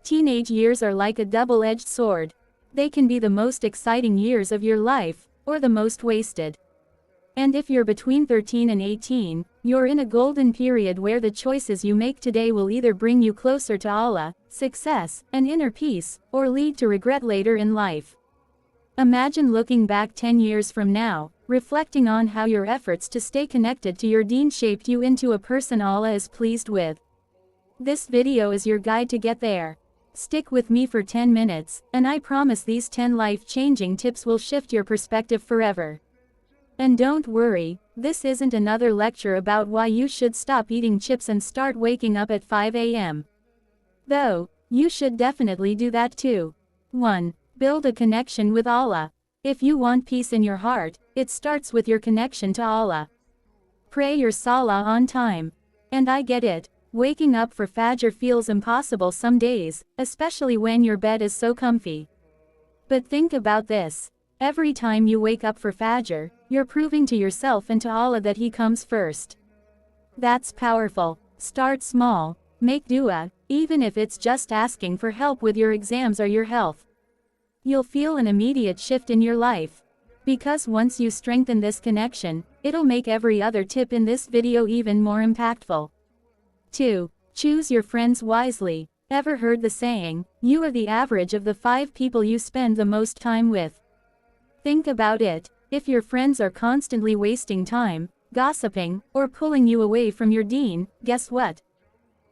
Teenage years are like a double-edged sword. They can be the most exciting years of your life, or the most wasted. And if you're between 13 and 18, you're in a golden period where the choices you make today will either bring you closer to Allah, success, and inner peace, or lead to regret later in life. Imagine looking back 10 years from now, reflecting on how your efforts to stay connected to your deen shaped you into a person Allah is pleased with. This video is your guide to get there. Stick with me for 10 minutes, and I promise these 10 life-changing tips will shift your perspective forever. And don't worry, this isn't another lecture about why you should stop eating chips and start waking up at 5 a.m. Though, you should definitely do that too. 1. Build a connection with Allah. If you want peace in your heart, it starts with your connection to Allah. Pray your salah on time. And I get it, waking up for Fajr feels impossible some days, especially when your bed is so comfy. But think about this. Every time you wake up for Fajr, you're proving to yourself and to Allah that He comes first. That's powerful. Start small, make dua, even if it's just asking for help with your exams or your health. You'll feel an immediate shift in your life. Because once you strengthen this connection, it'll make every other tip in this video even more impactful. 2. Choose your friends wisely. Ever heard the saying, you are the average of the 5 people you spend the most time with? Think about it. If your friends are constantly wasting time, gossiping, or pulling you away from your deen, guess what?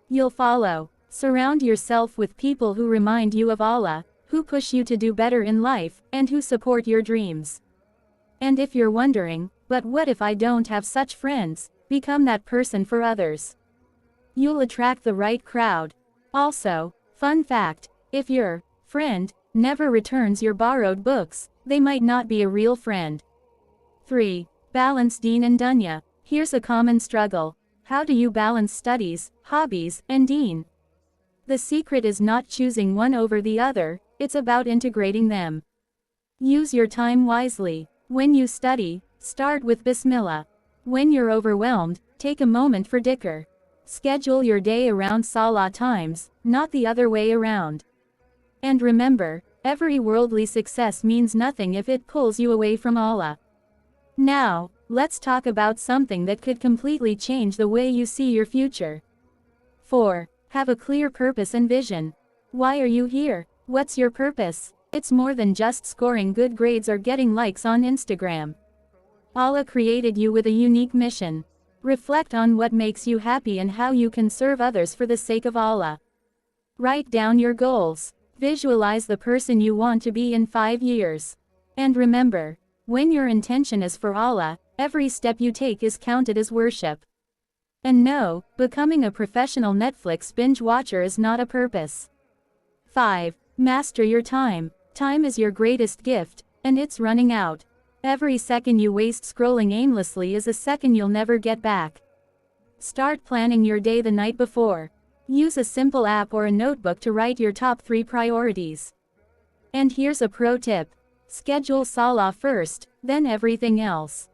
You'll follow. Surround yourself with people who remind you of Allah, who push you to do better in life, and who support your dreams. And if you're wondering, but what if I don't have such friends? Become that person for others. You'll attract the right crowd. Also, fun fact, if your friend never returns your borrowed books, they might not be a real friend. 3. Balance deen and dunya. Here's a common struggle. How do you balance studies, hobbies, and deen? The secret is not choosing one over the other, it's about integrating them. Use your time wisely. When you study, start with Bismillah. When you're overwhelmed, take a moment for dhikr. Schedule your day around salah times, not the other way around. And remember, every worldly success means nothing if it pulls you away from Allah. Now, let's talk about something that could completely change the way you see your future. 4. Have a clear purpose and vision. Why are you here? What's your purpose? It's more than just scoring good grades or getting likes on Instagram. Allah created you with a unique mission. Reflect on what makes you happy and how you can serve others for the sake of Allah. Write down your goals. Visualize the person you want to be in 5 years. And remember, when your intention is for Allah, every step you take is counted as worship. And no, becoming a professional Netflix binge watcher is not a purpose. 5. Master your time. Time is your greatest gift, and it's running out. Every second you waste scrolling aimlessly is a second you'll never get back. Start planning your day the night before. Use a simple app or a notebook to write your top 3 priorities. And here's a pro tip. Schedule salah first, then everything else.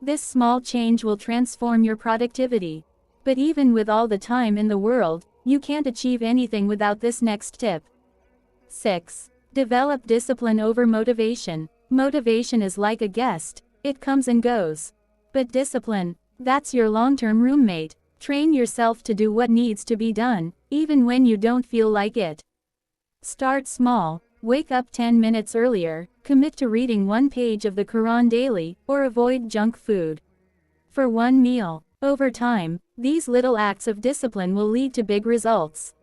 This small change will transform your productivity. But even with all the time in the world, you can't achieve anything without this next tip. 6. Develop discipline over motivation. Motivation is like a guest, it comes and goes. But discipline, that's your long-term roommate. Train yourself to do what needs to be done, even when you don't feel like it. Start small, wake up 10 minutes earlier, commit to reading 1 page of the Quran daily, or avoid junk food. For 1 meal. Over time, these little acts of discipline will lead to big results.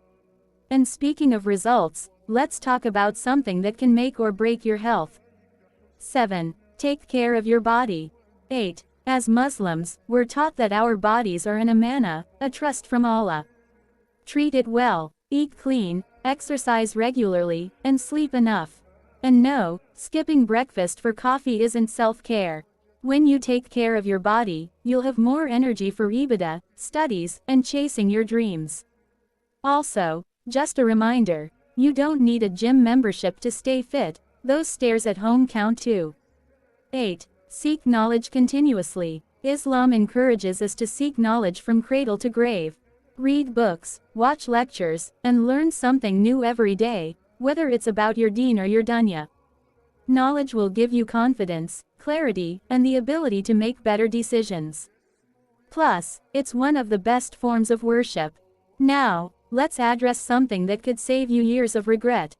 And speaking of results, let's talk about something that can make or break your health. 7. Take care of your body. 8. As Muslims, we're taught that our bodies are an amanah, a trust from Allah. Treat it well, eat clean, exercise regularly, and sleep enough. And no, skipping breakfast for coffee isn't self-care. When you take care of your body, you'll have more energy for ibadah, studies, and chasing your dreams. Also, just a reminder, you don't need a gym membership to stay fit, those stairs at home count too. 8. Seek knowledge continuously. Islam encourages us to seek knowledge from cradle to grave. Read books, watch lectures, and learn something new every day, whether it's about your deen or your dunya. Knowledge will give you confidence, clarity, and the ability to make better decisions. Plus, it's one of the best forms of worship. Now, let's address something that could save you years of regret.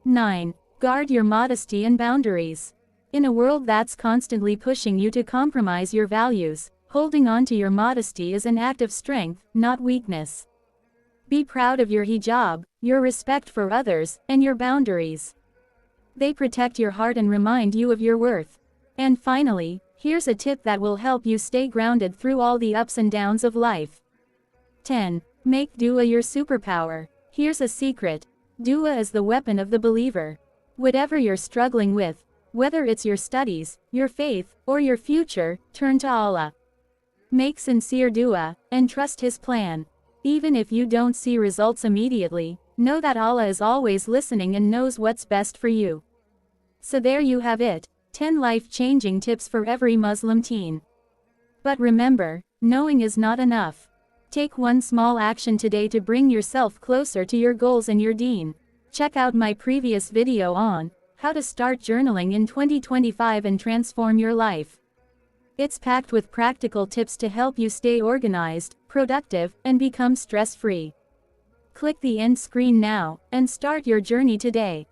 9. Guard your modesty and boundaries. In a world that's constantly pushing you to compromise your values, holding on to your modesty is an act of strength, not weakness. Be proud of your hijab, your respect for others, and your boundaries. They protect your heart and remind you of your worth. And finally, here's a tip that will help you stay grounded through all the ups and downs of life. 10. Make dua your superpower. Here's a secret. Dua is the weapon of the believer. Whatever you're struggling with, whether it's your studies, your faith, or your future, turn to Allah. Make sincere dua, and trust His plan. Even if you don't see results immediately, know that Allah is always listening and knows what's best for you. So there you have it, 10 life-changing tips for every Muslim teen. But remember, knowing is not enough. Take one small action today to bring yourself closer to your goals and your deen. Check out my previous video on how to start journaling in 2025 and transform your life. It's packed with practical tips to help you stay organized, productive, and become stress-free. Click the end screen now, and start your journey today.